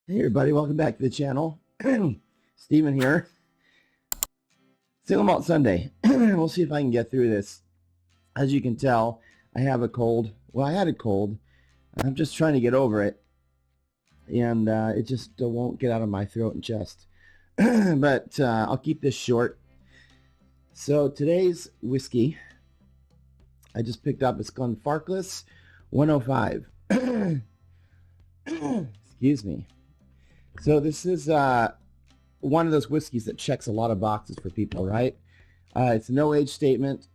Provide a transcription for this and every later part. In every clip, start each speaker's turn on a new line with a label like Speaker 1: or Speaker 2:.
Speaker 1: Hey everybody, welcome back to the channel. Steven here. Single Malt Sunday. We'll see if I can get through this. As you can tell, I have a cold. Well, I had a cold. I'm just trying to get over it. And it just won't get out of my throat and chest. But I'll keep this short. So today's whiskey I just picked up is Glenfarclas 105. Excuse me. So this is one of those whiskeys that checks a lot of boxes for people, right? It's a no age statement,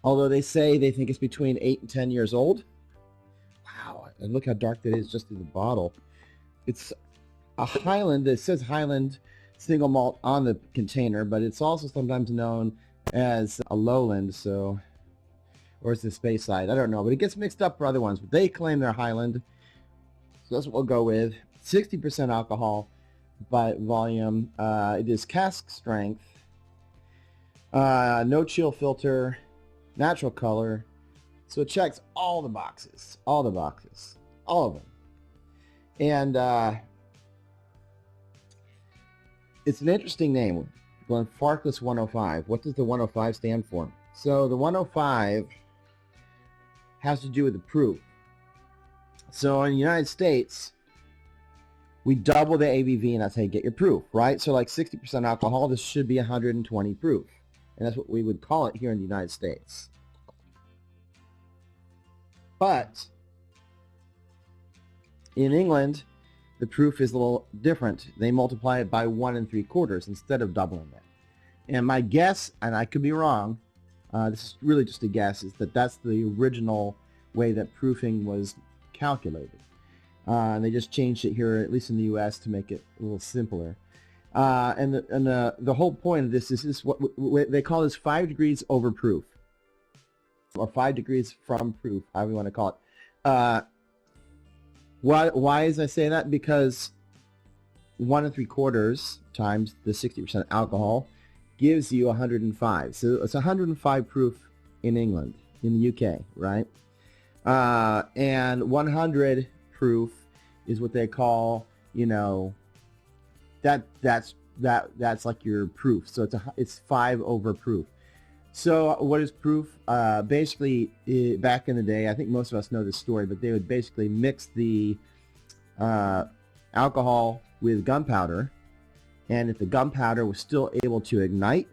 Speaker 1: although they say they think it's between 8 and 10 years old. Wow, and look how dark that is just through the bottle. It's a Highland. It says Highland single malt on the container, but it's also sometimes known as a lowland, so, or it's the space side. I don't know, but it gets mixed up for other ones. But they claim they're Highland, so that's what we'll go with. 60% alcohol by volume. It is cask strength. No chill filter. Natural color. So it checks all the boxes. All the boxes. All of them. And it's an interesting name. Glenfarclas 105. What does the 105 stand for? So the 105 has to do with the proof. So in the United States, we double the ABV, and that's how you get your proof, right? So like 60% alcohol, this should be 120 proof. And that's what we would call it here in the United States. But in England, the proof is a little different. They multiply it by 1 3/4 instead of doubling it. And my guess, and I could be wrong, this is really just a guess, is that that's the original way that proofing was calculated. And they just changed it here, at least in the U.S., to make it a little simpler. And the whole point of this is what they call this 5 degrees over proof, or 5 degrees from proof, however you want to call it. Why is I say that? Because 1 3/4 times the 60% alcohol gives you 105. So it's 105 proof in England, in the UK, right? And 100 proof is what they call, you know, that's like your proof. So it's 5 over proof. So what is proof? Basically, back in the day, I think most of us know this story, but they would basically mix the alcohol with gunpowder, and if the gunpowder was still able to ignite,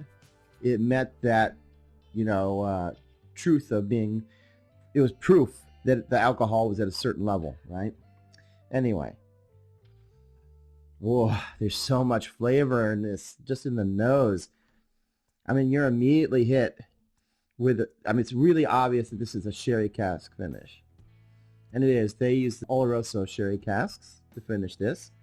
Speaker 1: it met that, you know, truth of being, it was proof that the alcohol was at a certain level, right? Anyway. Whoa, there's so much flavor in this, just in the nose. I mean, you're immediately hit with, I mean, it's really obvious that this is a sherry cask finish. And it is. They use the Oloroso sherry casks to finish this.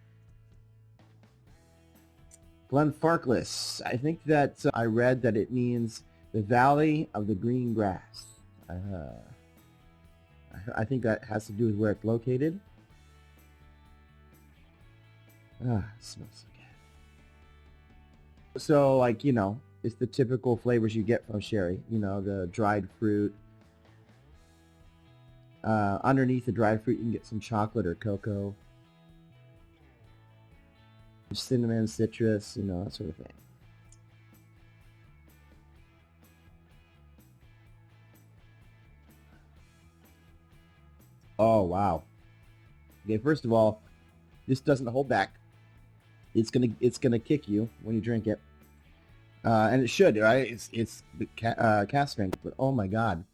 Speaker 1: Glenfarclas. I think that I read that it means the Valley of the Green Grass. I think that has to do with where it's located. It smells so good. So, like, you know, it's the typical flavors you get from sherry. You know, the dried fruit. Underneath the dried fruit, you can get some chocolate or cocoa. Cinnamon, citrus, you know, that sort of thing. Oh, wow. Okay, first of all, this doesn't hold back. It's gonna kick you when you drink it, and it should, right? It's cask strength, but oh my God,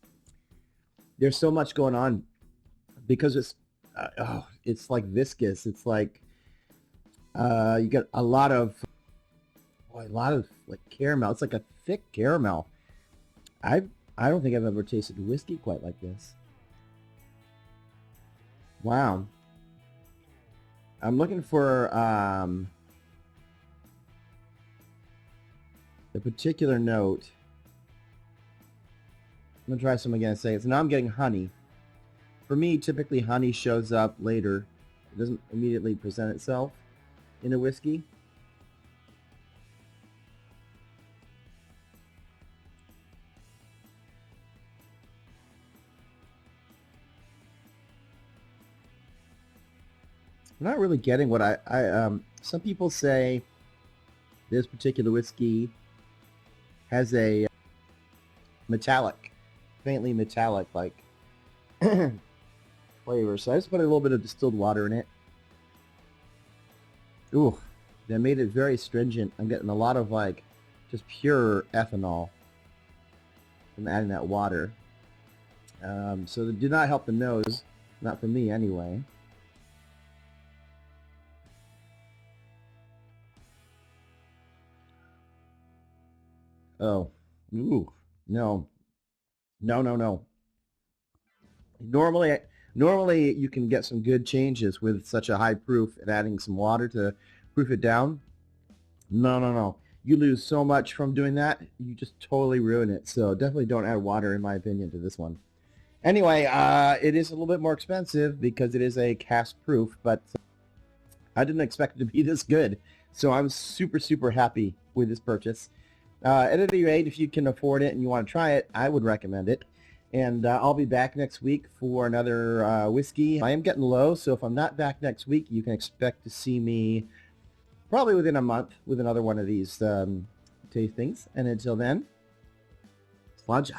Speaker 1: there's so much going on because it's like viscous. It's like you get a lot of like caramel. It's like a thick caramel. I don't think I've ever tasted whiskey quite like this. Wow. I'm looking for the particular note. I'm gonna try some again and say it. So now I'm getting honey. For me, typically honey shows up later. It doesn't immediately present itself in a whiskey. I'm not really getting what some people say this particular whiskey has a metallic, faintly metallic like flavor. So I just put a little bit of distilled water in it. Ooh, that made it very stringent. I'm getting a lot of like just pure ethanol from adding that water. So it did not help the nose, not for me anyway. Oh, ooh, no, no, no, no. Normally you can get some good changes with such a high proof and adding some water to proof it down. No, no, no. You lose so much from doing that. You just totally ruin it. So definitely don't add water, in my opinion, to this one. Anyway, it is a little bit more expensive because it is a cask proof, but I didn't expect it to be this good. So I'm super, super happy with this purchase. At any rate, if you can afford it and you want to try it, I would recommend it. And I'll be back next week for another whiskey. I am getting low, so if I'm not back next week, you can expect to see me probably within a month with another one of these tastings. And until then, Sláinte.